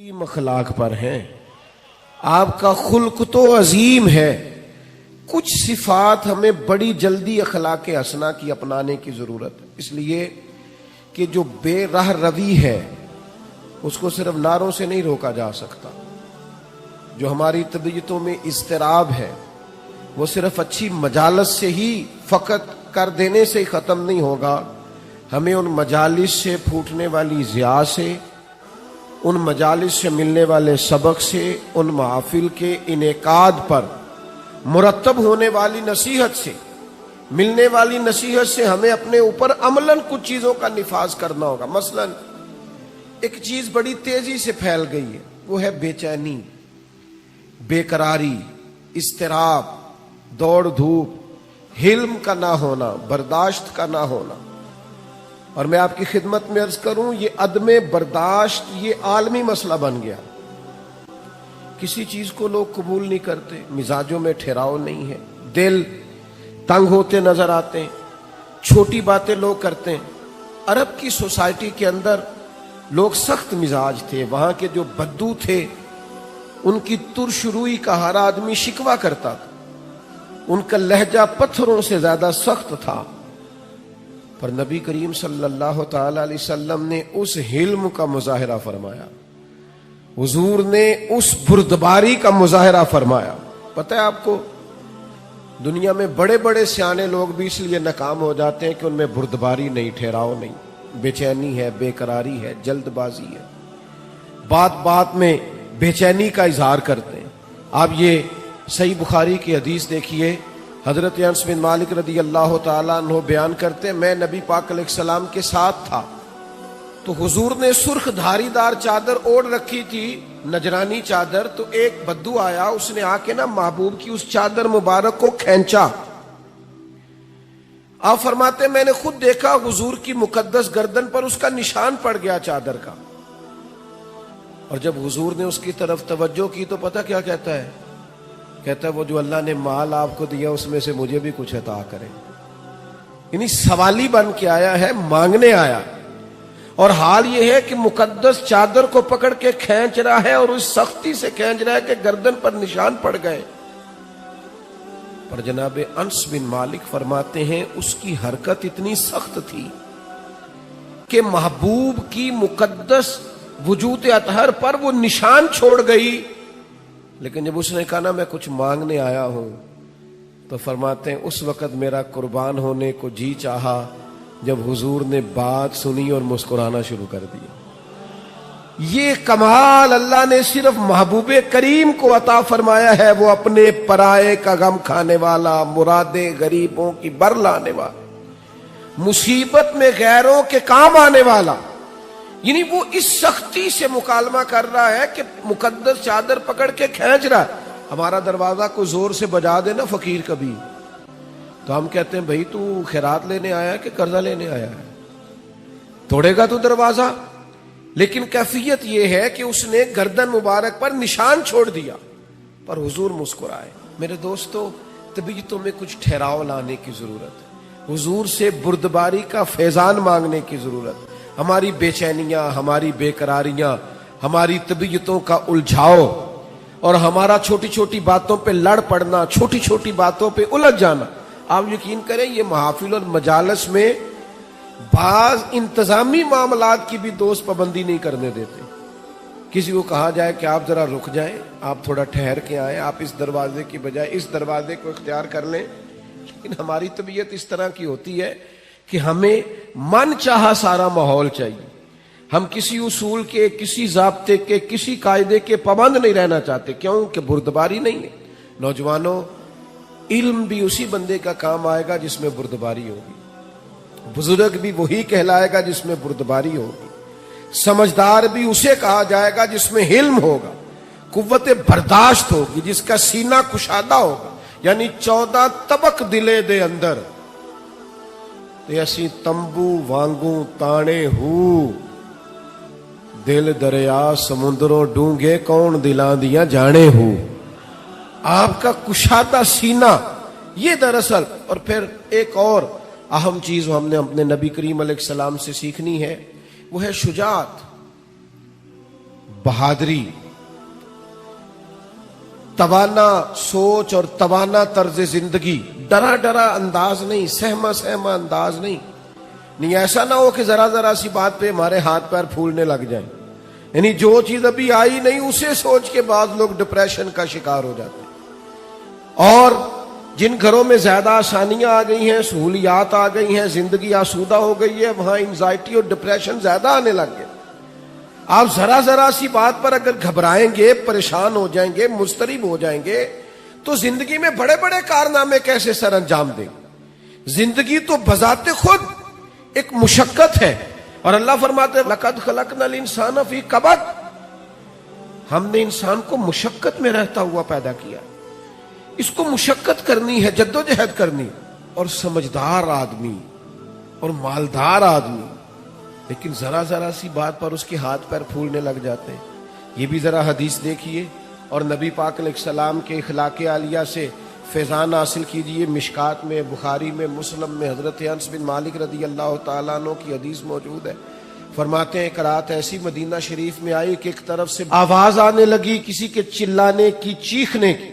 عظیم اخلاق پر ہیں، آپ کا خلق تو عظیم ہے، کچھ صفات ہمیں بڑی جلدی اخلاق حسنہ کی اپنانے کی ضرورت ہے، اس لیے کہ جو بے راہ روی ہے اس کو صرف نعروں سے نہیں روکا جا سکتا، جو ہماری طبیعتوں میں اضطراب ہے وہ صرف اچھی مجالس سے ہی فقط کر دینے سے ہی ختم نہیں ہوگا، ہمیں ان مجالس سے پھوٹنے والی ضیاء سے، ان مجالس سے ملنے والے سبق سے، ان محافل کے انعقاد پر مرتب ہونے والی نصیحت سے، ملنے والی نصیحت سے ہمیں اپنے اوپر عملاً کچھ چیزوں کا نفاذ کرنا ہوگا۔ مثلاً ایک چیز بڑی تیزی سے پھیل گئی ہے، وہ ہے بے چینی، بے قراری، اضطراب، دوڑ دھوپ، حلم کا نہ ہونا، برداشت کا نہ ہونا۔ اور میں آپ کی خدمت میں عرض کروں، یہ عدم برداشت یہ عالمی مسئلہ بن گیا، کسی چیز کو لوگ قبول نہیں کرتے، مزاجوں میں ٹھہراؤ نہیں ہے، دل تنگ ہوتے نظر آتے ہیں، چھوٹی باتیں لوگ کرتے ہیں۔ عرب کی سوسائٹی کے اندر لوگ سخت مزاج تھے، وہاں کے جو بدو تھے ان کی ترش روئی کا ہر آدمی شکوہ کرتا تھا، ان کا لہجہ پتھروں سے زیادہ سخت تھا، پر نبی کریم صلی اللہ تعالی علیہ وسلم نے اس حلم کا مظاہرہ فرمایا، حضور نے اس بردباری کا مظاہرہ فرمایا۔ پتہ ہے آپ کو، دنیا میں بڑے بڑے سیانے لوگ بھی اس لیے ناکام ہو جاتے ہیں کہ ان میں بردباری نہیں، ٹھہراؤ نہیں، بے چینی ہے، بے قراری ہے، جلد بازی ہے، بات بات میں بے چینی کا اظہار کرتے ہیں۔ آپ یہ صحیح بخاری کی حدیث دیکھیے، حضرت انس بن مالک رضی اللہ تعالیٰ عنہ بیان کرتے ہیں، میں نبی پاک علیہ السلام کے ساتھ تھا تو حضور نے سرخ دھاری دار چادر اوڑھ رکھی تھی، نجرانی چادر، تو ایک بدو آیا، اس نے آ کے نا محبوب کی اس چادر مبارک کو کھینچا۔ آپ فرماتے ہیں میں نے خود دیکھا حضور کی مقدس گردن پر اس کا نشان پڑ گیا چادر کا، اور جب حضور نے اس کی طرف توجہ کی تو پتہ کیا کہتا ہے؟ کہتا ہے وہ جو اللہ نے مال آپ کو دیا اس میں سے مجھے بھی کچھ عطا کرے، یعنی سوالی بن کے آیا ہے، مانگنے آیا، اور حال یہ ہے کہ مقدس چادر کو پکڑ کے کھینچ رہا ہے اور اس سختی سے کھینچ رہا ہے کہ گردن پر نشان پڑ گئے۔ پر جناب انس بن مالک فرماتے ہیں اس کی حرکت اتنی سخت تھی کہ محبوب کی مقدس وجود اطہر پر وہ نشان چھوڑ گئی، لیکن جب اس نے کہا نا میں کچھ مانگنے آیا ہوں، تو فرماتے ہیں اس وقت میرا قربان ہونے کو جی چاہا جب حضور نے بات سنی اور مسکرانا شروع کر دیا۔ یہ کمال اللہ نے صرف محبوب کریم کو عطا فرمایا ہے، وہ اپنے پرائے کا غم کھانے والا، مرادیں غریبوں کی بر لانے والا، مصیبت میں غیروں کے کام آنے والا، یعنی وہ اس سختی سے مکالمہ کر رہا ہے کہ مقدس چادر پکڑ کے کھینچ رہا ہے۔ ہمارا دروازہ کو زور سے بجا دے نا فقیر کبھی، تو ہم کہتے ہیں بھئی تو خیرات لینے آیا ہے کہ قرضہ لینے آیا ہے، توڑے گا تو دروازہ؟ لیکن کیفیت یہ ہے کہ اس نے گردن مبارک پر نشان چھوڑ دیا، پر حضور مسکرائے۔ میرے دوستو، طبیعتوں میں کچھ ٹھہراؤ لانے کی ضرورت ہے، حضور سے بردباری کا فیضان مانگنے کی ضرورت ہے۔ ہماری بے چینیاں، ہماری بے قراریاں، ہماری طبیعتوں کا الجھاؤ اور ہمارا چھوٹی چھوٹی باتوں پہ لڑ پڑنا، چھوٹی چھوٹی باتوں پہ الجھ جانا، آپ یقین کریں یہ محافل اور مجالس میں بعض انتظامی معاملات کی بھی دوست پابندی نہیں کرنے دیتے۔ کسی کو کہا جائے کہ آپ ذرا رک جائیں، آپ تھوڑا ٹھہر کے آئیں، آپ اس دروازے کی بجائے اس دروازے کو اختیار کر لیں، لیکن ہماری طبیعت اس طرح کی ہوتی ہے کہ ہمیں من چاہا سارا ماحول چاہیے، ہم کسی اصول کے، کسی ضابطے کے، کسی قاعدے کے پابند نہیں رہنا چاہتے، کیوں کہ بردباری نہیں ہے۔ نوجوانوں، علم بھی اسی بندے کا کام آئے گا جس میں بردباری ہوگی، بزرگ بھی وہی کہلائے گا جس میں بردباری ہوگی، سمجھدار بھی اسے کہا جائے گا جس میں حلم ہوگا، قوت برداشت ہوگی، جس کا سینہ کشادہ ہوگا، یعنی 14 طبق دلے دے اندر تے اسی تمبو وانگوں تانے ہو، دل دریا سمندروں ڈونگے کون دلاں دیاں جانے ہو۔ آپ کا کشادہ سینہ یہ دراصل، اور پھر ایک اور اہم چیز ہم نے اپنے نبی کریم علیہ السلام سے سیکھنی ہے، وہ ہے شجاعت، بہادری، توانا سوچ اور توانا طرز زندگی، ڈرا ڈرا انداز نہیں، سہما سہما انداز نہیں ایسا نہ ہو کہ ذرا ذرا سی بات پہ ہمارے ہاتھ پیر پھولنے لگ جائیں. یعنی جو چیز ابھی آئی نہیں اسے سوچ کے بعض لوگ ڈپریشن کا شکار ہو جاتے ہیں. اور جن گھروں میں زیادہ آسانیاں آ گئی ہیں، سہولیات آ گئی ہیں، زندگی آسودہ ہو گئی ہے، وہاں انزائٹی اور ڈپریشن زیادہ آنے لگ گئے. آپ ذرا ذرا سی بات پر اگر گھبرائیں گے، پریشان ہو جائیں گے، مضطرب ہو جائیں گے تو زندگی میں بڑے بڑے کارنامے کیسے سر انجام دیں. زندگی تو بذات خود ایک مشقت ہے، اور اللہ فرماتے ہیں لَقَدْ خَلَقْنَا الْإِنسَانَ فِي كَبَدٍ، ہم نے انسان کو مشقت میں رہتا ہوا پیدا کیا. اس کو مشقت کرنی ہے، جدوجہد کرنی. اور سمجھدار آدمی اور مالدار آدمی لیکن ذرا ذرا سی بات پر اس کے ہاتھ پیر پھولنے لگ جاتے ہیں. یہ بھی ذرا حدیث دیکھیے اور نبی پاک علیہ السلام کے اخلاق عالیہ سے فیضان حاصل کیجئے. مشکات میں، بخاری میں، مسلم میں حضرت انس بن مالک رضی اللہ تعالیٰ عنہ کی حدیث موجود ہے. فرماتے ہیں ایک رات ایسی مدینہ شریف میں آئی کہ ایک طرف سے آواز آنے لگی کسی کے چلانے کی، چیخنے کی.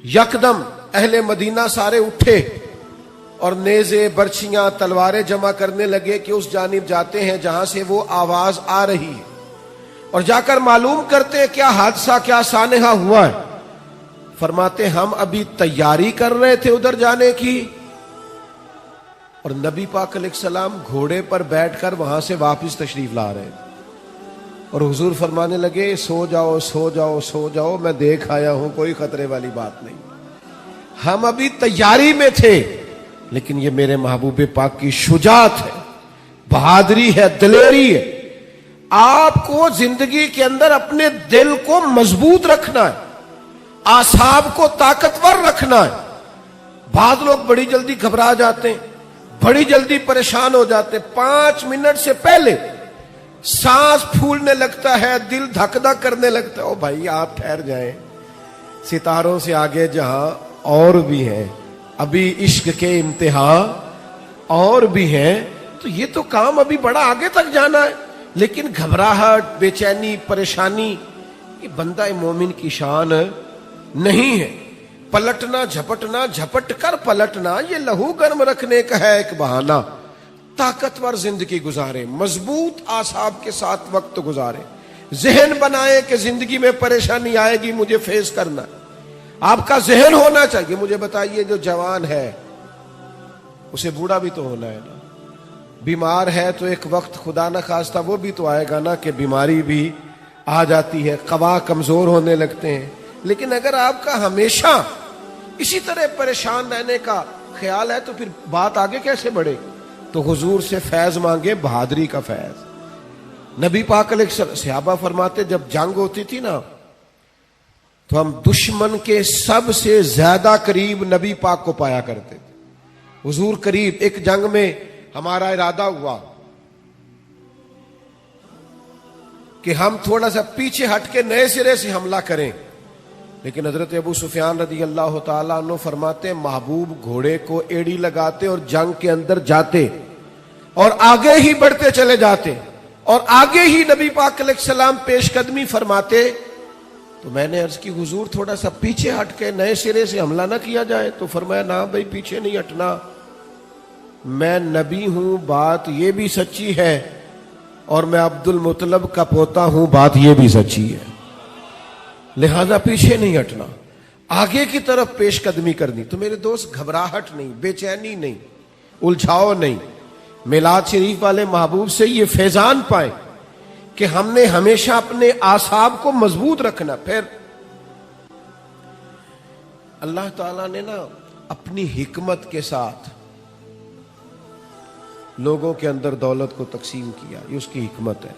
یکدم اہل مدینہ سارے اٹھے اور نیزے، برچھیاں، تلواریں جمع کرنے لگے کہ اس جانب جاتے ہیں جہاں سے وہ آواز آ رہی ہے اور جا کر معلوم کرتے ہیں کیا حادثہ، کیا سانحہ ہوا ہے. فرماتے ہم ابھی تیاری کر رہے تھے ادھر جانے کی اور نبی پاک علیہ السلام گھوڑے پر بیٹھ کر وہاں سے واپس تشریف لا رہے تھے. اور حضور فرمانے لگے سو جاؤ سو جاؤ سو جاؤ، میں دیکھ آیا ہوں، کوئی خطرے والی بات نہیں. ہم ابھی تیاری میں تھے لیکن یہ میرے محبوب پاک کی شجاعت ہے، بہادری ہے، دلیری ہے. آپ کو زندگی کے اندر اپنے دل کو مضبوط رکھنا ہے، اعصاب کو طاقتور رکھنا ہے. بعض لوگ بڑی جلدی گھبرا جاتے ہیں، بڑی جلدی پریشان ہو جاتے ہیں. 5 منٹ سے پہلے سانس پھولنے لگتا ہے، دل دھک دھک کرنے لگتا ہے. او بھائی آپ ٹھہر جائیں، ستاروں سے آگے جہاں اور بھی ہیں، ابھی عشق کے امتحان اور بھی ہیں، تو یہ تو کام ابھی بڑا آگے تک جانا ہے. لیکن گھبراہٹ، بے چینی، پریشانی یہ بندہ مومن کی شان نہیں ہے. پلٹنا، جھپٹنا، جھپٹ کر پلٹنا یہ لہو گرم رکھنے کا ہے ایک بہانہ. طاقتور زندگی گزارے، مضبوط اعصاب کے ساتھ وقت گزارے. ذہن بنائے کہ زندگی میں پریشانی آئے گی، مجھے فیس کرنا. آپ کا ذہن ہونا چاہیے. مجھے بتائیے جو جوان ہے اسے بوڑھا بھی تو ہونا ہے نا. بیمار ہے تو ایک وقت خدا نہ خواستہ وہ بھی تو آئے گا نا کہ بیماری بھی آ جاتی ہے، قوا کمزور ہونے لگتے ہیں. لیکن اگر آپ کا ہمیشہ اسی طرح پریشان رہنے کا خیال ہے تو پھر بات آگے کیسے بڑھے. تو حضور سے فیض مانگے، بہادری کا فیض. نبی پاک علیہ السلام، صحابہ فرماتے جب جنگ ہوتی تھی نا تو ہم دشمن کے سب سے زیادہ قریب نبی پاک کو پایا کرتے تھے. حضور قریب. ایک جنگ میں ہمارا ارادہ ہوا کہ ہم تھوڑا سا پیچھے ہٹ کے نئے سرے سے حملہ کریں، لیکن حضرت ابو سفیان رضی اللہ تعالیٰ عنہ فرماتے محبوب گھوڑے کو ایڑی لگاتے اور جنگ کے اندر جاتے اور آگے ہی بڑھتے چلے جاتے اور آگے ہی نبی پاک علیہ السلام پیش قدمی فرماتے. تو میں نے عرض کی حضور تھوڑا سا پیچھے ہٹ کے نئے سرے سے حملہ نہ کیا جائے. تو فرمایا نہ بھائی پیچھے نہیں ہٹنا، میں نبی ہوں، بات یہ بھی سچی ہے، اور میں عبد المطلب کا پوتا ہوں، بات یہ بھی سچی ہے، لہذا پیچھے نہیں ہٹنا، آگے کی طرف پیش قدمی کرنی. تو میرے دوست گھبراہٹ نہیں، بے چینی نہیں، الجھاؤ نہیں. میلاد شریف والے محبوب سے یہ فیضان پائیں کہ ہم نے ہمیشہ اپنے اعصاب کو مضبوط رکھنا. پھر اللہ تعالیٰ نے نا اپنی حکمت کے ساتھ لوگوں کے اندر دولت کو تقسیم کیا، یہ اس کی حکمت ہے.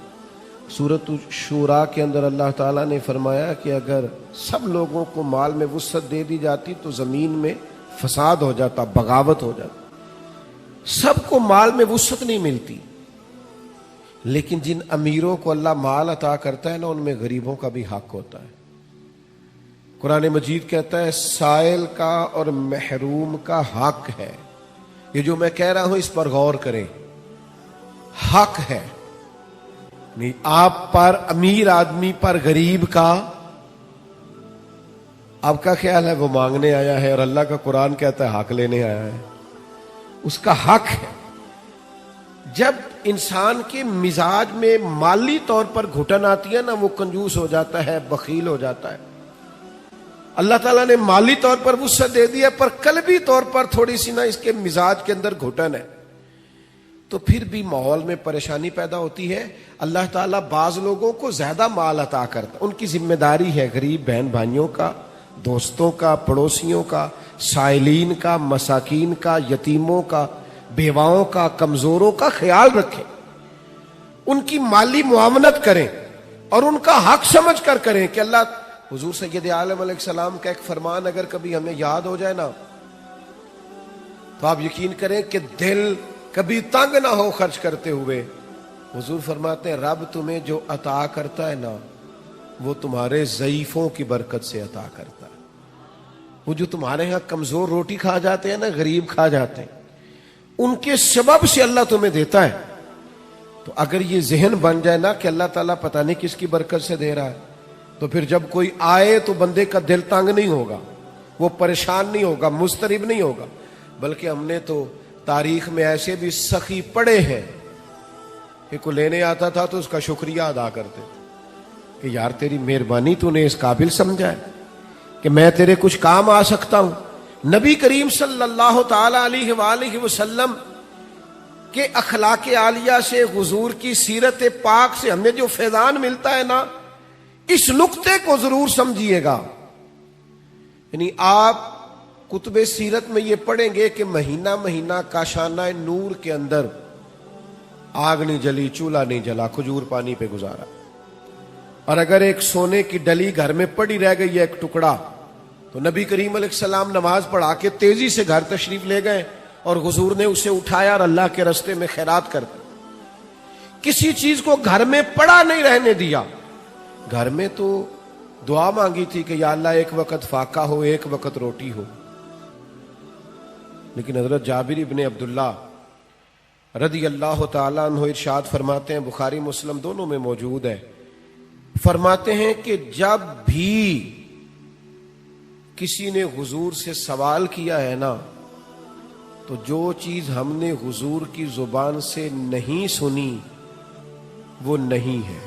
سورۃ الشورى کے اندر اللہ تعالیٰ نے فرمایا کہ اگر سب لوگوں کو مال میں وسعت دے دی جاتی تو زمین میں فساد ہو جاتا، بغاوت ہو جاتی. سب کو مال میں وسعت نہیں ملتی، لیکن جن امیروں کو اللہ مال عطا کرتا ہے نا ان میں غریبوں کا بھی حق ہوتا ہے. قرآن مجید کہتا ہے سائل کا اور محروم کا حق ہے. یہ جو میں کہہ رہا ہوں اس پر غور کریں، حق ہے. نہیں آپ پر امیر آدمی پر غریب کا آپ کا خیال ہے وہ مانگنے آیا ہے، اور اللہ کا قرآن کہتا ہے حق لینے آیا ہے، اس کا حق ہے۔ جب انسان کے مزاج میں مالی طور پر گھٹن آتی ہے نا، وہ کنجوس ہو جاتا ہے، بخیل ہو جاتا ہے۔ اللہ تعالیٰ نے مالی طور پر وسعت دے دیا، پر قلبی طور پر تھوڑی سی نا اس کے مزاج کے اندر گھٹن ہے، تو پھر بھی ماحول میں پریشانی پیدا ہوتی ہے۔ اللہ تعالیٰ بعض لوگوں کو زیادہ مال عطا کرتا ہے، ان کی ذمہ داری ہے غریب بہن بھائیوں کا، دوستوں کا، پڑوسیوں کا، سائلین کا، مساکین کا، یتیموں کا، بیواؤں کا، کمزوروں کا خیال رکھیں، ان کی مالی معاونت کریں اور ان کا حق سمجھ کر کریں کہ اللہ حضور سید عالم علیہ السلام کا ایک فرمان اگر کبھی ہمیں یاد ہو جائے نا تو آپ یقین کریں کہ دل کبھی تنگ نہ ہو خرچ کرتے ہوئے۔ حضور فرماتے ہیں رب تمہیں جو عطا کرتا ہے نا وہ تمہارے ضعیفوں کی برکت سے عطا کرتا ہے۔ وہ جو تمہارے ہاں کمزور روٹی کھا جاتے ہیں نا، غریب کھا جاتے ہیں، ان کے سبب سے اللہ تمہیں دیتا ہے۔ تو اگر یہ ذہن بن جائے نا کہ اللہ تعالیٰ پتہ نہیں کس کی برکت سے دے رہا ہے، تو پھر جب کوئی آئے تو بندے کا دل تنگ نہیں ہوگا، وہ پریشان نہیں ہوگا، مضطرب نہیں ہوگا۔ بلکہ ہم نے تو تاریخ میں ایسے بھی سخی پڑے ہیں کہ کوئی لینے آتا تھا تو اس کا شکریہ ادا کرتے تھے کہ یار تیری مہربانی، تو نے اس قابل سمجھا ہے کہ میں تیرے کچھ کام آ سکتا ہوں۔ نبی کریم صلی اللہ تعالی علیہ وآلہ وسلم کے اخلاق عالیہ سے، حضور کی سیرت پاک سے ہمیں جو فیضان ملتا ہے نا، اس نقطے کو ضرور سمجھیے گا۔ یعنی آپ کتب سیرت میں یہ پڑھیں گے کہ مہینہ مہینہ کاشانہ نور کے اندر آگ نہیں جلی، چولہا نہیں جلا، کھجور پانی پہ گزارا، اور اگر ایک سونے کی ڈلی گھر میں پڑی رہ گئی ہے ایک ٹکڑا، تو نبی کریم علیہ السلام نماز پڑھا کے تیزی سے گھر تشریف لے گئے اور حضور نے اسے اٹھایا اور اللہ کے راستے میں خیرات کر دی۔ کسی چیز کو گھر میں پڑا نہیں رہنے دیا۔ گھر میں تو دعا مانگی تھی کہ یا اللہ ایک وقت فاقہ ہو، ایک وقت روٹی ہو، لیکن حضرت جابر ابن عبداللہ رضی اللہ تعالیٰ عنہ ارشاد فرماتے ہیں، بخاری مسلم دونوں میں موجود ہے، فرماتے ہیں کہ جب بھی کسی نے حضور سے سوال کیا ہے نا، تو جو چیز ہم نے حضور کی زبان سے نہیں سنی وہ نہیں ہے۔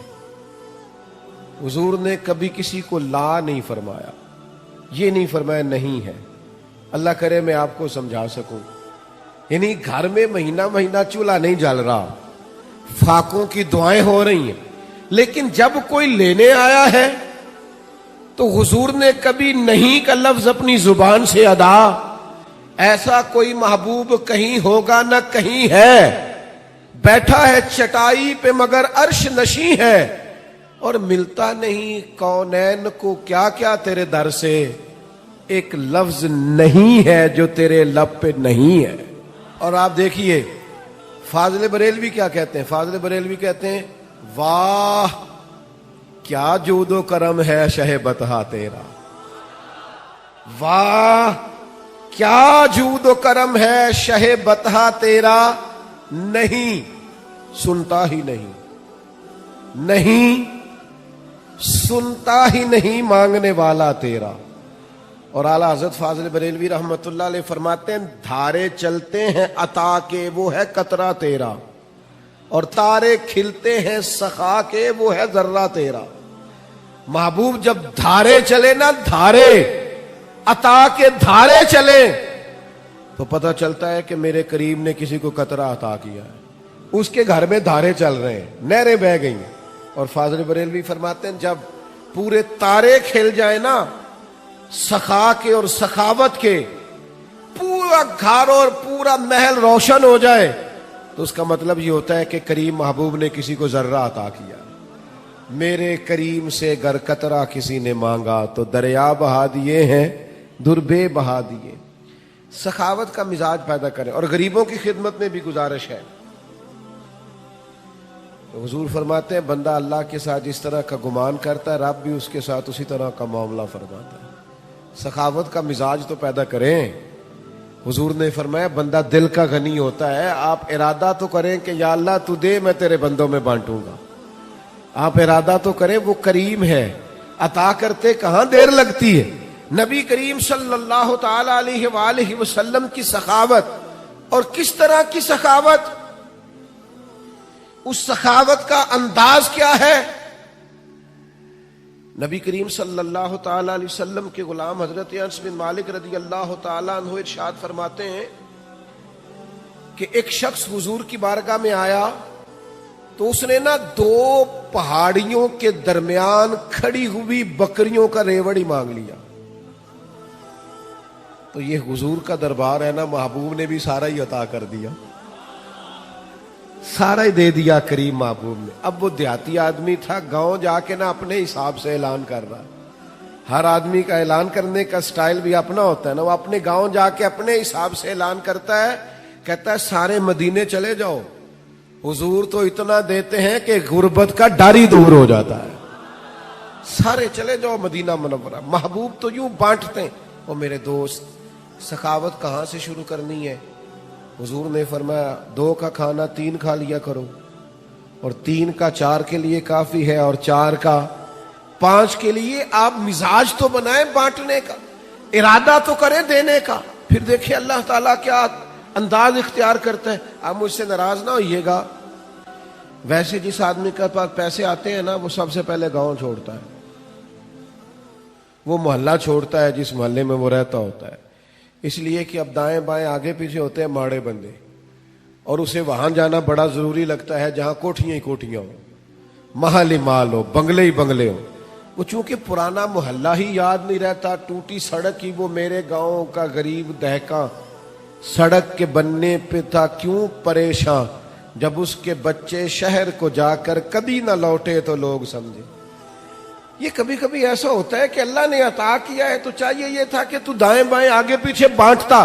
حضور نے کبھی کسی کو لا نہیں فرمایا، یہ نہیں فرمایا نہیں ہے۔ اللہ کرے میں آپ کو سمجھا سکوں، یعنی گھر میں مہینہ مہینہ چولہا نہیں جل رہا، فاقوں کی دعائیں ہو رہی ہیں، لیکن جب کوئی لینے آیا ہے تو حضور نے کبھی نہیں کا لفظ اپنی زبان سے ادا۔ ایسا کوئی محبوب کہیں ہوگا نہ کہیں ہے، بیٹھا ہے چٹائی پہ مگر عرش نشیں ہے، اور ملتا نہیں کونین کو کیا کیا تیرے در سے، ایک لفظ نہیں ہے جو تیرے لب پہ نہیں ہے۔ اور آپ دیکھیے فاضل بریلوی کیا کہتے ہیں، فاضل بریلوی کہتے ہیں واہ کیا جود و کرم ہے شہ بتہا تیرا، واہ کیا جود و کرم ہے شہ بتہا تیرا، نہیں سنتا ہی نہیں، نہیں سنتا ہی نہیں مانگنے والا تیرا۔ اور اعلیٰ حضرت فاضل بریلوی رحمت اللہ علیہ فرماتے ہیں دھارے چلتے ہیں عطا کے وہ ہے قطرہ تیرا، اور تارے کھلتے ہیں سخا کے وہ ہے ذرہ تیرا۔ محبوب جب دھارے چلے نا، دھارے عطا کے دھارے چلے تو پتہ چلتا ہے کہ میرے کریم نے کسی کو قطرہ عطا کیا ہے، اس کے گھر میں دھارے چل رہے ہیں، نہریں بہہ گئی ہیں۔ اور فاضل بریلوی فرماتے ہیں جب پورے تارے کھل جائے نا سخا کے اور سخاوت کے، پورا گھر اور پورا محل روشن ہو جائے، تو اس کا مطلب یہ ہوتا ہے کہ کریم محبوب نے کسی کو ذرہ عطا کیا۔ میرے کریم سے گر قطرہ کسی نے مانگا تو دریا بہا دیے ہیں، دربے بہا دیے۔ سخاوت کا مزاج پیدا کریں، اور غریبوں کی خدمت میں بھی گزارش ہے۔ تو حضور فرماتے ہیں بندہ اللہ کے ساتھ جس طرح کا گمان کرتا ہے رب بھی اس کے ساتھ اسی طرح کا معاملہ فرماتا ہے۔ سخاوت کا مزاج تو پیدا کریں۔ حضور نے فرمایا بندہ دل کا غنی ہوتا ہے، آپ ارادہ تو کریں کہ یا اللہ تو دے میں تیرے بندوں میں بانٹوں گا، آپ ارادہ تو کریں، وہ کریم ہے، عطا کرتے کہاں دیر لگتی ہے۔ نبی کریم صلی اللہ تعالی علیہ وآلہ وسلم کی سخاوت، اور کس طرح کی سخاوت، اس سخاوت کا انداز کیا ہے۔ نبی کریم صلی اللہ تعالی علیہ وسلم کے غلام حضرت انس بن مالک رضی اللہ تعالی عنہ ارشاد فرماتے ہیں کہ ایک شخص حضور کی بارگاہ میں آیا تو اس نے نا 2 پہاڑیوں کے درمیان کھڑی ہوئی بکریوں کا ریوڑ ہی مانگ لیا۔ تو یہ حضور کا دربار ہے نا، محبوب نے بھی سارا ہی عطا کر دیا، سارا ہی دے دیا کریم محبوب نے۔ اب وہ دیہاتی آدمی تھا، گاؤں جا کے نا اپنے حساب سے اعلان کر رہا۔ ہر آدمی کا اعلان کرنے کا سٹائل بھی اپنا ہوتا ہے نا، وہ اپنے گاؤں جا کے اپنے حساب سے اعلان کرتا ہے، کہتا ہے سارے مدینے چلے جاؤ، حضور تو اتنا دیتے ہیں کہ غربت کا ڈر ہی دور ہو جاتا ہے، سارے چلے جاؤ مدینہ منورہ۔ محبوب تو یوں بانٹتے ہیں۔ وہ میرے دوست، سخاوت کہاں سے شروع کرنی ہے؟ حضور نے فرمایا 2 کا کھانا 3 کھا لیا کرو، اور 3 کا 4 کے لیے کافی ہے، اور 4 کا 5 کے لیے۔ آپ مزاج تو بنائیں بانٹنے کا، ارادہ تو کریں دینے کا، پھر دیکھیں اللہ تعالیٰ کیا انداز اختیار کرتا ہے۔ آپ مجھ سے ناراض نہ ہوئیے گا، ویسے جس آدمی کے پاس پیسے آتے ہیں نا، وہ سب سے پہلے گاؤں چھوڑتا ہے، وہ محلہ چھوڑتا ہے جس محلے میں وہ رہتا ہوتا ہے، اس لیے کہ اب دائیں بائیں آگے پیچھے ہوتے ہیں ماڑے بندے، اور اسے وہاں جانا بڑا ضروری لگتا ہے جہاں کوٹھیاں ہی کوٹھیاں ہوں، محل ہی مال ہو، بنگلے ہی بنگلے ہوں۔ وہ چونکہ پرانا محلہ ہی یاد نہیں رہتا، ٹوٹی سڑک ہی وہ میرے گاؤں کا غریب دہقاں سڑک کے بننے پہ تھا کیوں پریشان، جب اس کے بچے شہر کو جا کر کبھی نہ لوٹے تو لوگ سمجھے۔ یہ کبھی کبھی ایسا ہوتا ہے کہ اللہ نے عطا کیا ہے تو چاہیے یہ تھا کہ تو دائیں بائیں آگے پیچھے بانٹتا،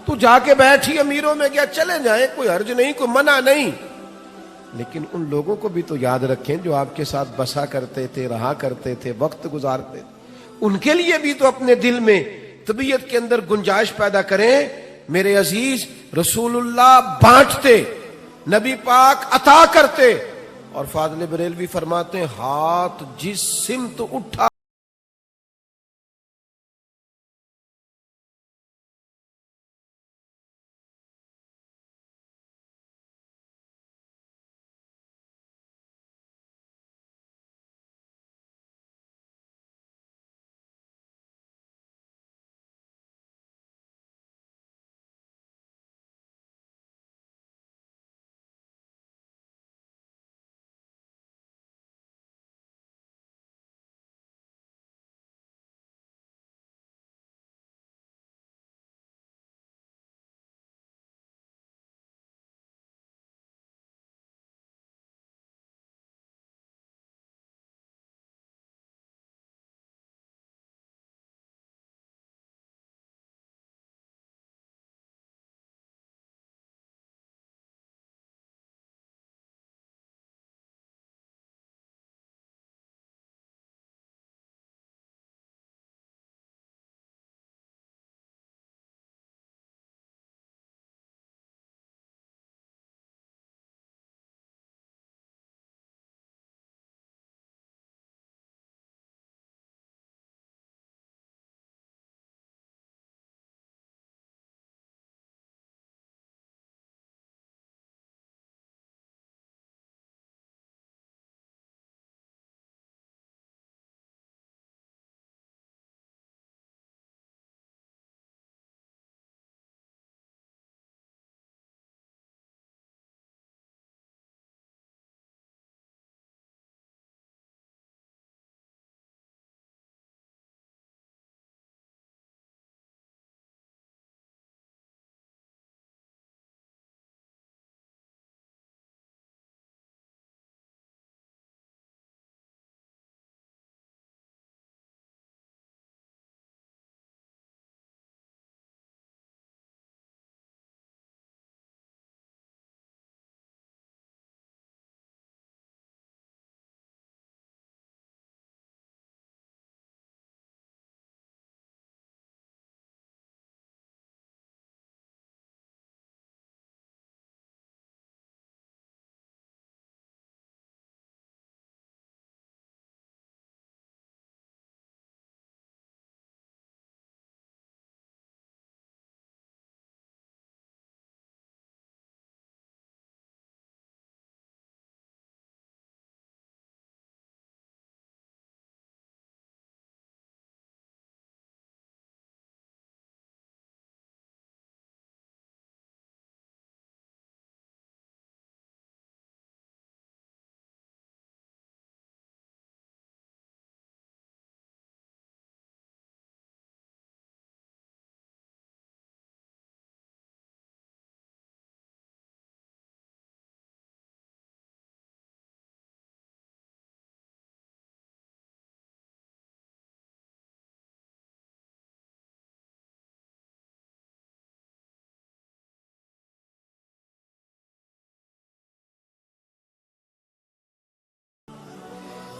تو جا کے بیٹھی امیروں میں گیا، چلے جائیں، کوئی حرج نہیں، کوئی منع نہیں، لیکن ان لوگوں کو بھی تو یاد رکھیں جو آپ کے ساتھ بسا کرتے تھے، رہا کرتے تھے، وقت گزارتے تھے، ان کے لیے بھی تو اپنے دل میں طبیعت کے اندر گنجائش پیدا کریں۔ میرے عزیز، رسول اللہ بانٹتے، نبی پاک عطا کرتے، اور فاضل بریلوی فرماتے ہیں ہاتھ جس سمت اٹھا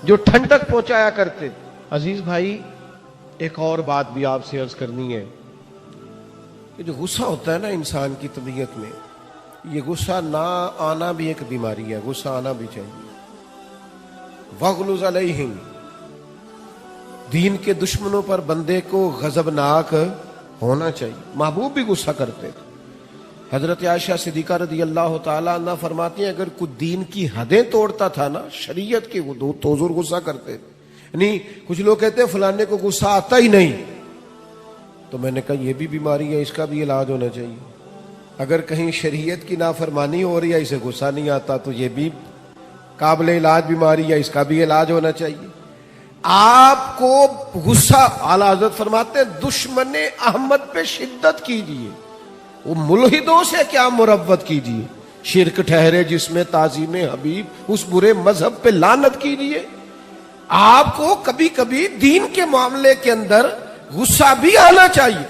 جو ٹھنڈک پہنچایا کرتے. عزیز بھائی ایک اور بات بھی آپ سے عرض کرنی ہے کہ جو غصہ ہوتا ہے نا انسان کی طبیعت میں، یہ غصہ نہ آنا بھی ایک بیماری ہے، غصہ آنا بھی چاہیے. وَغْلُظْ عَلَيْهِمْ، دین کے دشمنوں پر بندے کو غضبناک ہونا چاہیے. محبوب بھی غصہ کرتے تھے. حضرت عائشہ صدیقہ رضی اللہ تعالیٰ عنہ فرماتی ہیں اگر کوئی دین کی حدیں توڑتا تھا نا، شریعت کی حدود تو حضور غصہ کرتے تھے. یعنی کچھ لوگ کہتے ہیں فلانے کو غصہ آتا ہی نہیں، تو میں نے کہا یہ بھی بیماری ہے، اس کا بھی علاج ہونا چاہیے. اگر کہیں شریعت کی نافرمانی ہو رہی ہے، اسے غصہ نہیں آتا، تو یہ بھی قابل علاج بیماری ہے، اس کا بھی علاج ہونا چاہیے. آپ کو غصہ، اعلیٰ حضرت فرماتے ہیں دشمن احمد پہ شدت کیجیے، وہ ملحدوں سے کیا مروت کیجیے. شرک ٹھہرے جس میں تعظیم حبیب، اس برے مذہب پہ لعنت کیجیے. آپ کو کبھی کبھی دین کے معاملے کے اندر غصہ بھی آنا چاہیے.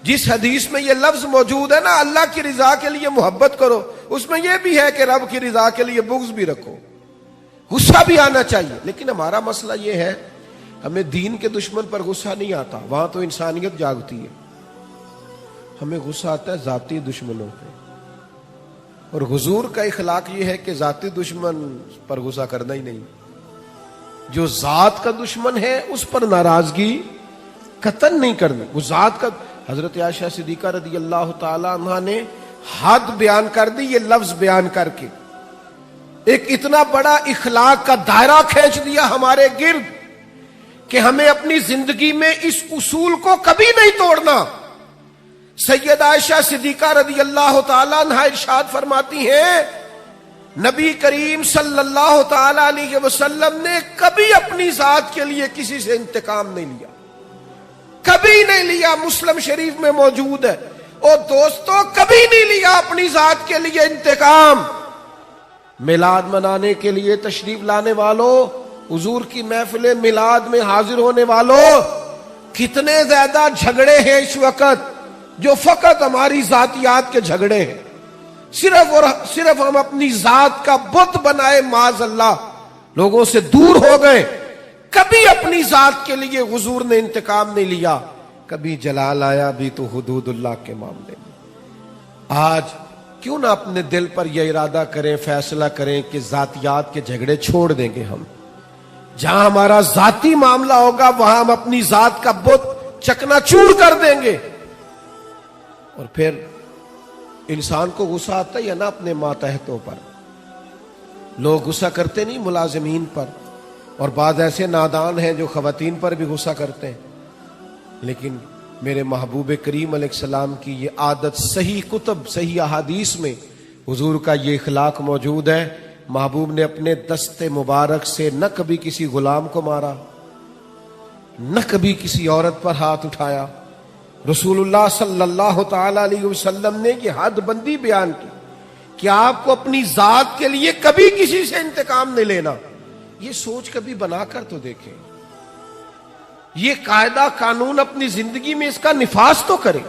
جس حدیث میں یہ لفظ موجود ہے نا، اللہ کی رضا کے لیے محبت کرو، اس میں یہ بھی ہے کہ رب کی رضا کے لیے بغض بھی رکھو. غصہ بھی آنا چاہیے. لیکن ہمارا مسئلہ یہ ہے ہمیں دین کے دشمن پر غصہ نہیں آتا، وہاں تو انسانیت جاگتی ہے. ہمیں غصہ آتا ہے ذاتی دشمنوں پہ. اور حضور کا اخلاق یہ ہے کہ ذاتی دشمن پر غصہ کرنا ہی نہیں. جو ذات کا دشمن ہے اس پر ناراضگی قطعاً نہیں کرنی. وہ ذات کا، حضرت عائشہ صدیقہ رضی اللہ تعالی عنہ نے حد بیان کر دی یہ لفظ بیان کر کے، ایک اتنا بڑا اخلاق کا دائرہ کھینچ دیا ہمارے گرد کہ ہمیں اپنی زندگی میں اس اصول کو کبھی نہیں توڑنا. سیدہ عائشہ صدیقہ رضی اللہ تعالی عنہ ارشاد فرماتی ہیں نبی کریم صلی اللہ تعالی علیہ وسلم نے کبھی اپنی ذات کے لیے کسی سے انتقام نہیں لیا، کبھی نہیں لیا. مسلم شریف میں موجود ہے. اور دوستوں کبھی نہیں لیا اپنی ذات کے لیے انتقام. میلاد منانے کے لیے تشریف لانے والوں، حضور کی محفل میلاد میں حاضر ہونے والوں، کتنے زیادہ جھگڑے ہیں اس وقت جو فقط ہماری ذاتیات کے جھگڑے ہیں. صرف اور صرف ہم اپنی ذات کا بت بنائے، معاذ اللہ لوگوں سے دور ہو گئے. کبھی اپنی ذات کے لیے حضور نے انتقام نہیں لیا. کبھی جلال آیا بھی تو حدود اللہ کے معاملے میں. آج کیوں نہ اپنے دل پر یہ ارادہ کریں، فیصلہ کریں کہ ذاتیات کے جھگڑے چھوڑ دیں گے. ہم جہاں ہمارا ذاتی معاملہ ہوگا وہاں ہم اپنی ذات کا بت چکنا چور کر دیں گے. اور پھر انسان کو غصہ آتا ہے نا اپنے ماتحتوں پر. لوگ غصہ کرتے نہیں ملازمین پر، اور بعض ایسے نادان ہیں جو خواتین پر بھی غصہ کرتے ہیں. لیکن میرے محبوب کریم علیہ السلام کی یہ عادت صحیح کتب، صحیح احادیث میں حضور کا یہ اخلاق موجود ہے. محبوب نے اپنے دست مبارک سے نہ کبھی کسی غلام کو مارا، نہ کبھی کسی عورت پر ہاتھ اٹھایا. رسول اللہ صلی اللہ تعالی علیہ وسلم نے یہ حد بندی بیان کی کہ آپ کو اپنی ذات کے لیے کبھی کسی سے انتقام نہیں لینا. یہ سوچ کبھی بنا کر تو دیکھیں، یہ قاعدہ قانون اپنی زندگی میں اس کا نفاذ تو کریں.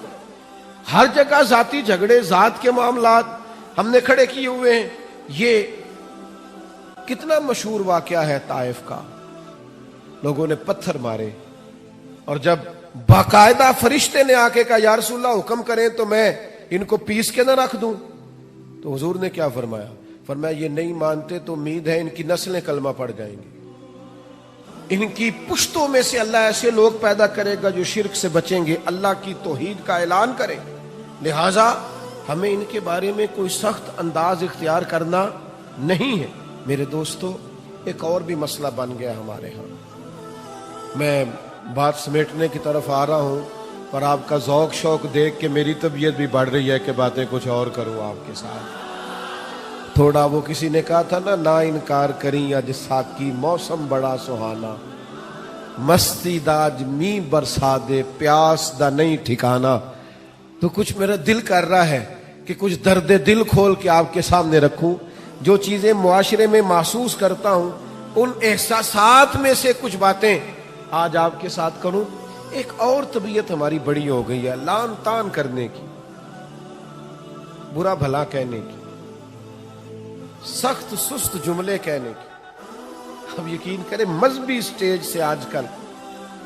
ہر جگہ ذاتی جھگڑے، ذات کے معاملات ہم نے کھڑے کیے ہوئے ہیں. یہ کتنا مشہور واقعہ ہے طائف کا. لوگوں نے پتھر مارے اور جب باقاعدہ فرشتے نے آ کے کہا یا رسول اللہ حکم کریں تو میں ان کو پیس کے نہ رکھ دوں، تو حضور نے کیا فرمایا؟ فرمایا یہ نہیں مانتے تو امید ہے ان کی نسلیں کلمہ پڑ جائیں گی. ان کی پشتوں میں سے اللہ ایسے لوگ پیدا کرے گا جو شرک سے بچیں گے، اللہ کی توحید کا اعلان کریں. لہٰذا ہمیں ان کے بارے میں کوئی سخت انداز اختیار کرنا نہیں ہے. میرے دوستو ایک اور بھی مسئلہ بن گیا ہمارے ہاں. میں بات سمیٹنے کی طرف آ رہا ہوں، پر آپ کا ذوق شوق دیکھ کے میری طبیعت بھی بڑھ رہی ہے کہ باتیں کچھ اور کروں آپ کے ساتھ. تھوڑا وہ کسی نے کہا تھا نا انکار کریں اج ساکی موسم بڑا سہانا، مستی داج می برسا دے پیاس دا نہیں ٹھکانا. تو کچھ میرا دل کر رہا ہے کہ کچھ درد دل کھول کے آپ کے سامنے رکھوں. جو چیزیں معاشرے میں محسوس کرتا ہوں ان احساسات میں سے کچھ باتیں آج آپ کے ساتھ کروں. ایک اور طبیعت ہماری بڑی ہو گئی ہے، لان تان کرنے کی، برا بھلا کہنے کی، سخت سست جملے کہنے کی. اب یقین کریں مذہبی سٹیج سے آج کل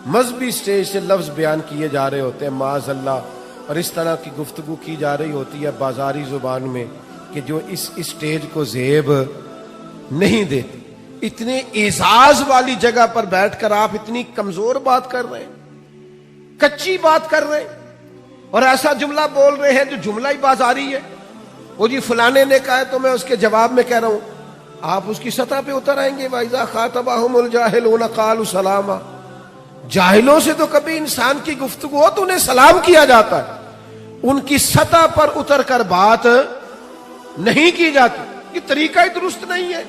مذہبی سٹیج سے لفظ بیان کیے جا رہے ہوتے ہیں معاذ اللہ، اور اس طرح کی گفتگو کی جا رہی ہوتی ہے بازاری زبان میں کہ جو اس سٹیج کو زیب نہیں دیتی۔ اتنے اعزاز والی جگہ پر بیٹھ کر آپ اتنی کمزور بات کر رہے ہیں، کچی بات کر رہے ہیں، اور ایسا جملہ بول رہے ہیں جو جملہ ہی بازاری ہے۔ وہ جی فلانے نے کہا ہے تو میں اس کے جواب میں کہہ رہا ہوں، آپ اس کی سطح پہ اتر آئیں گے۔ وَإِذَا خَاطَبَهُمُ الْجَاهِلُونَ قَالُوا سَلَامًا، جاہلوں سے تو کبھی انسان کی گفتگو ہو تو انہیں سلام کیا جاتا ہے، ان کی سطح پر اتر کر بات نہیں کی جاتی۔ یہ طریقہ ہی درست نہیں ہے۔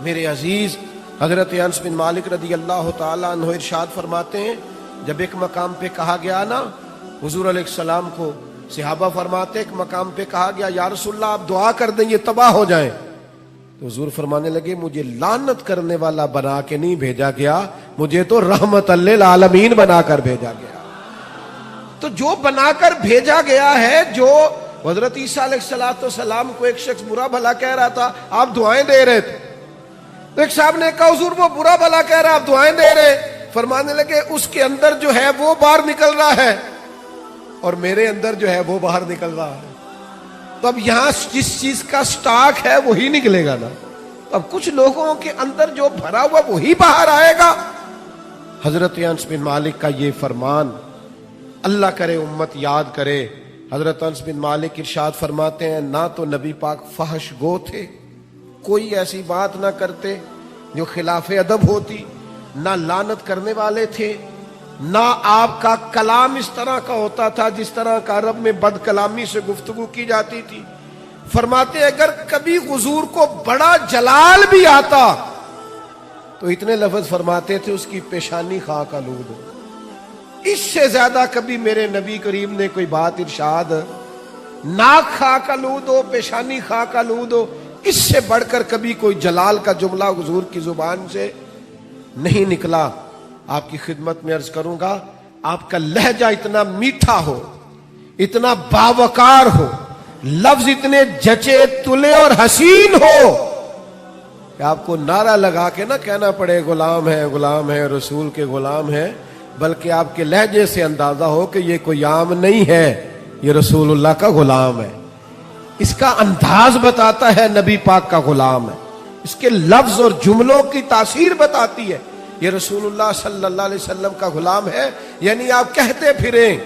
میرے عزیز، حضرت انس بن مالک رضی اللہ تعالیٰ عنہ ارشاد فرماتے ہیں، جب ایک مقام پہ کہا گیا نا حضور علیہ السلام کو، صحابہ فرماتے ایک مقام پہ کہا گیا یا رسول اللہ آپ دعا کر دیں یہ تباہ ہو جائیں، تو حضور فرمانے لگے مجھے لعنت کرنے والا بنا کے نہیں بھیجا گیا، مجھے تو رحمت للعالمین بنا کر بھیجا گیا۔ تو جو بنا کر بھیجا گیا ہے، جو حضرت عیسیٰ علیہ السلام کو ایک شخص برا بھلا کہہ رہا تھا، آپ دعائیں دے رہے تھے، تو ایک صاحب نے کہا حضور وہ برا بھلا کہہ رہا ہے آپ دعائیں دے رہے، فرمانے لگے اس کے اندر جو ہے وہ باہر نکل رہا ہے اور میرے اندر جو ہے وہ باہر نکل رہا ہے، تو اب یہاں جس چیز کا سٹاک ہے وہی نکلے گا نا، اب کچھ لوگوں کے اندر جو بھرا ہوا وہی باہر آئے گا۔ حضرت انس بن مالک کا یہ فرمان، اللہ کرے امت یاد کرے۔ حضرت انس بن مالک ارشاد فرماتے ہیں نہ تو نبی پاک فحش گو تھے، کوئی ایسی بات نہ کرتے جو خلاف ادب ہوتی، نہ لعنت کرنے والے تھے، نہ آپ کا کلام اس طرح کا ہوتا تھا جس طرح کا عرب میں بد کلامی سے گفتگو کی جاتی تھی۔ فرماتے اگر کبھی حضور کو بڑا جلال بھی آتا تو اتنے لفظ فرماتے تھے اس کی پیشانی خاک آلود ہو، اس سے زیادہ کبھی میرے نبی کریم نے کوئی بات ارشاد، ناک خاک آلود ہو، پیشانی خاک آلود ہو، اس سے بڑھ کر کبھی کوئی جلال کا جملہ حضور کی زبان سے نہیں نکلا۔ آپ کی خدمت میں عرض کروں گا، آپ کا لہجہ اتنا میٹھا ہو، اتنا باوقار ہو، لفظ اتنے جچے تلے اور حسین ہو کہ آپ کو نعرہ لگا کے نہ کہنا پڑے غلام ہے غلام ہے رسول کے غلام ہے، بلکہ آپ کے لہجے سے اندازہ ہو کہ یہ کوئی عام نہیں ہے، یہ رسول اللہ کا غلام ہے۔ اس کا انداز بتاتا ہے نبی پاک کا غلام ہے، اس کے لفظ اور جملوں کی تاثیر بتاتی ہے یہ رسول اللہ صلی اللہ علیہ وسلم کا غلام ہے۔ یعنی آپ کہتے پھریں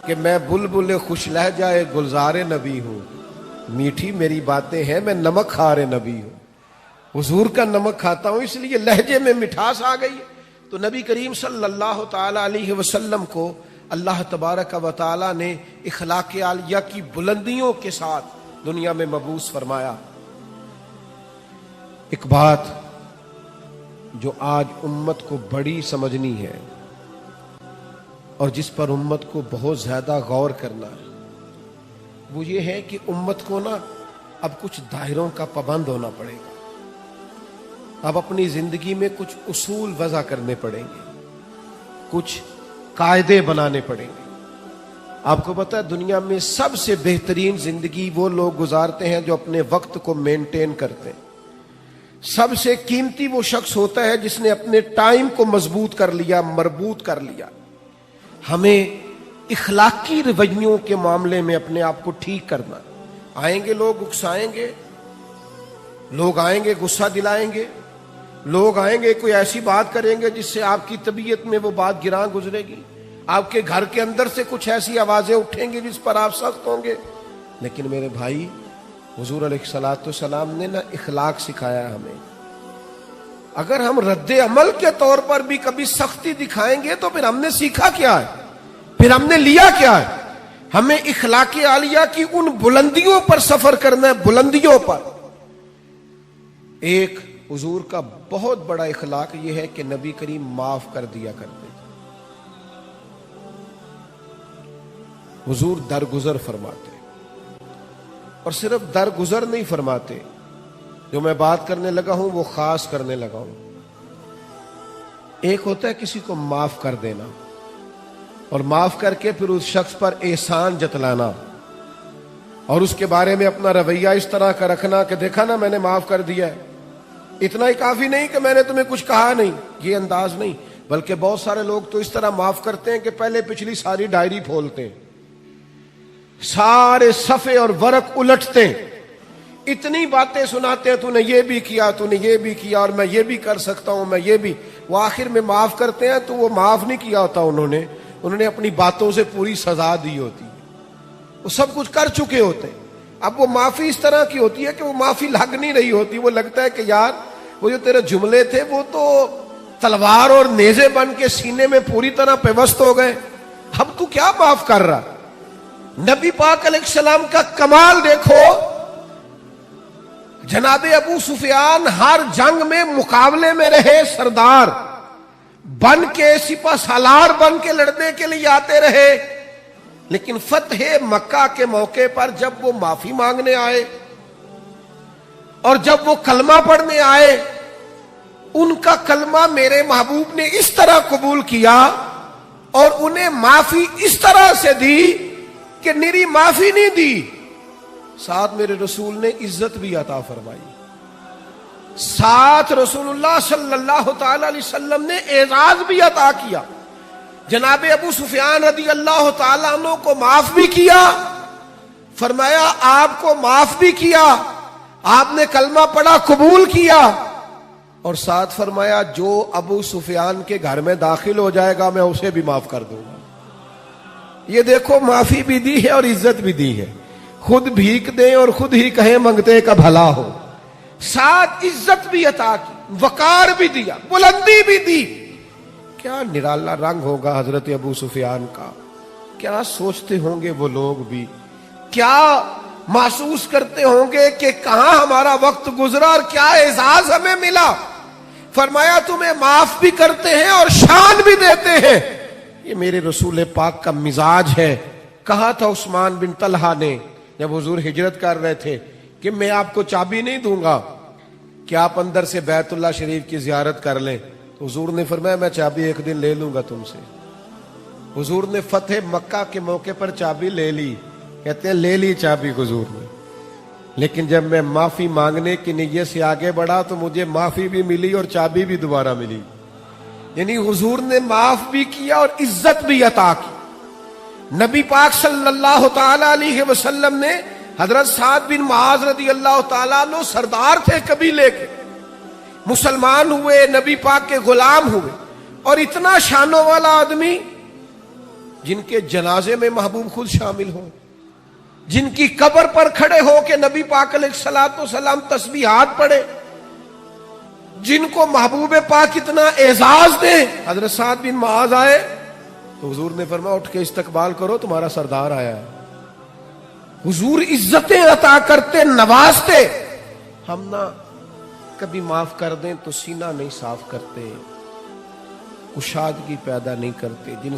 کہ میں بلبل خوش لہجہ گلزار نبی ہوں، میٹھی میری باتیں ہیں، میں نمک خار نبی ہوں، حضور کا نمک کھاتا ہوں، اس لیے لہجے میں مٹھاس آ گئی۔ تو نبی کریم صلی اللہ تعالی علیہ وسلم کو اللہ تبارک و تعالی نے اخلاق عالیہ کی بلندیوں کے ساتھ دنیا میں مبعوث فرمایا۔ ایک بات جو آج امت کو بڑی سمجھنی ہے اور جس پر امت کو بہت زیادہ غور کرنا ہے، وہ یہ ہے کہ امت کو نا اب کچھ دائروں کا پابند ہونا پڑے گا، اب اپنی زندگی میں کچھ اصول وضع کرنے پڑیں گے، کچھ قاعدے بنانے پڑیں گے۔ آپ کو پتہ ہے دنیا میں سب سے بہترین زندگی وہ لوگ گزارتے ہیں جو اپنے وقت کو مینٹین کرتے ہیں۔ سب سے قیمتی وہ شخص ہوتا ہے جس نے اپنے ٹائم کو مضبوط کر لیا، مربوط کر لیا۔ ہمیں اخلاقی رویوں کے معاملے میں اپنے آپ کو ٹھیک کرنا۔ آئیں گے لوگ اکسائیں گے، لوگ آئیں گے غصہ دلائیں گے، لوگ آئیں گے کوئی ایسی بات کریں گے جس سے آپ کی طبیعت میں وہ بات گراں گزرے گی، آپ کے گھر کے اندر سے کچھ ایسی آوازیں اٹھیں گی جس پر آپ سخت ہوں گے۔ لیکن میرے بھائی، حضور علیہ السلام نے نا اخلاق سکھایا ہمیں۔ اگر ہم رد عمل کے طور پر بھی کبھی سختی دکھائیں گے تو پھر ہم نے سیکھا کیا ہے، پھر ہم نے لیا کیا ہے؟ ہمیں اخلاق عالیہ کی ان بلندیوں پر سفر کرنا ہے، بلندیوں پر۔ ایک حضور کا بہت بڑا اخلاق یہ ہے کہ نبی کریم معاف کر دیا کرتے تھے۔ حضور درگزر فرماتے، اور صرف درگزر نہیں فرماتے، جو میں بات کرنے لگا ہوں وہ خاص کرنے لگا ہوں۔ ایک ہوتا ہے کسی کو معاف کر دینا اور معاف کر کے پھر اس شخص پر احسان جتلانا اور اس کے بارے میں اپنا رویہ اس طرح کا رکھنا کہ دیکھا نا میں نے معاف کر دیا ہے۔ اتنا ہی کافی نہیں کہ میں نے تمہیں کچھ کہا نہیں، یہ انداز نہیں، بلکہ بہت سارے لوگ تو اس طرح معاف کرتے ہیں کہ پہلے پچھلی ساری ڈائری کھولتے ہیں، سارے صفحے اور ورق الٹتے ہیں، اتنی باتیں سناتے ہیں، تو نے یہ بھی کیا، تو نے یہ بھی کیا، اور میں یہ بھی کر سکتا ہوں، میں یہ بھی، وہ آخر میں معاف کرتے ہیں تو وہ معاف نہیں کیا ہوتا انہوں نے اپنی باتوں سے پوری سزا دی ہوتی ہے، وہ سب کچھ کر چکے ہوتے ہیں۔ اب وہ معافی اس طرح کی ہوتی ہے کہ وہ معافی لگ نہیں رہی ہوتی، وہ لگتا ہے کہ یار وہ جو تیرے جملے تھے وہ تو تلوار اور نیزے بن کے سینے میں پوری طرح پیوست ہو گئے، اب تو کیا معاف کر رہا۔ نبی پاک علیہ السلام کا کمال دیکھو، جناب ابو سفیان ہر جنگ میں مقابلے میں رہے، سردار بن کے، سپہ سالار بن کے لڑنے کے لیے آتے رہے، لیکن فتح مکہ کے موقع پر جب وہ معافی مانگنے آئے اور جب وہ کلمہ پڑھنے آئے، ان کا کلمہ میرے محبوب نے اس طرح قبول کیا اور انہیں معافی اس طرح سے دی کہ نری معافی نہیں دی، ساتھ میرے رسول نے عزت بھی عطا فرمائی، ساتھ رسول اللہ صلی اللہ تعالی علیہ وسلم نے اعزاز بھی عطا کیا۔ جناب ابو سفیان رضی اللہ تعالیٰ عنہ کو معاف بھی کیا، فرمایا آپ کو معاف بھی کیا، آپ نے کلمہ پڑھا، قبول کیا، اور ساتھ فرمایا جو ابو سفیان کے گھر میں داخل ہو جائے گا میں اسے بھی معاف کر دوں گا۔ یہ دیکھو، معافی بھی دی ہے اور عزت بھی دی ہے، خود بھیک دیں اور خود ہی کہیں منگتے کا بھلا ہو، ساتھ عزت بھی عطا کی، وقار بھی دیا، بلندی بھی دی۔ کیا نرالا رنگ ہوگا حضرت ابو سفیان کا، کیا سوچتے ہوں گے وہ لوگ بھی، کیا محسوس کرتے ہوں گے کہ کہاں ہمارا وقت گزرا اور کیا اعزاز ہمیں ملا۔ فرمایا تمہیں معاف بھی کرتے ہیں اور شان بھی دیتے ہیں، یہ میرے رسول پاک کا مزاج ہے۔ کہا تھا عثمان بن طلحہ نے جب حضور ہجرت کر رہے تھے کہ میں آپ کو چابی نہیں دوں گا کہ آپ اندر سے بیت اللہ شریف کی زیارت کر لیں، حضور نے فرمایا میں چابی ایک دن لے لوں گا تم سے۔ حضور نے فتح مکہ کے موقع پر چابی لے لی، کہتے ہیں لے لی چابی حضور نے، لیکن جب میں معافی مانگنے کی نیت سے آگے بڑھا تو مجھے معافی بھی ملی اور چابی بھی دوبارہ ملی، یعنی حضور نے معاف بھی کیا اور عزت بھی عطا کی۔ نبی پاک صلی اللہ تعالی علیہ وسلم نے حضرت سعد بن معاذ رضی اللہ تعالیٰ عنہ سردار تھے قبیلے کے، مسلمان ہوئے، نبی پاک کے غلام ہوئے، اور اتنا شانوں والا آدمی جن کے جنازے میں محبوب خود شامل ہوں، جن کی قبر پر کھڑے ہو کے نبی پاک علیہ الصلوۃ والسلام تسبیحات پڑھے، جن کو محبوب پاک اتنا اعزاز دے۔ حضرت سعد بن معاذ آئے تو حضور نے فرمایا اٹھ کے استقبال کرو، تمہارا سردار آیا ہے۔ حضور عزتیں عطا کرتے، نوازتے۔ ہم نہ کبھی معاف کر دیں تو سینہ نہیں صاف کرتے، کشادگی پیدا نہیں کرتے، جن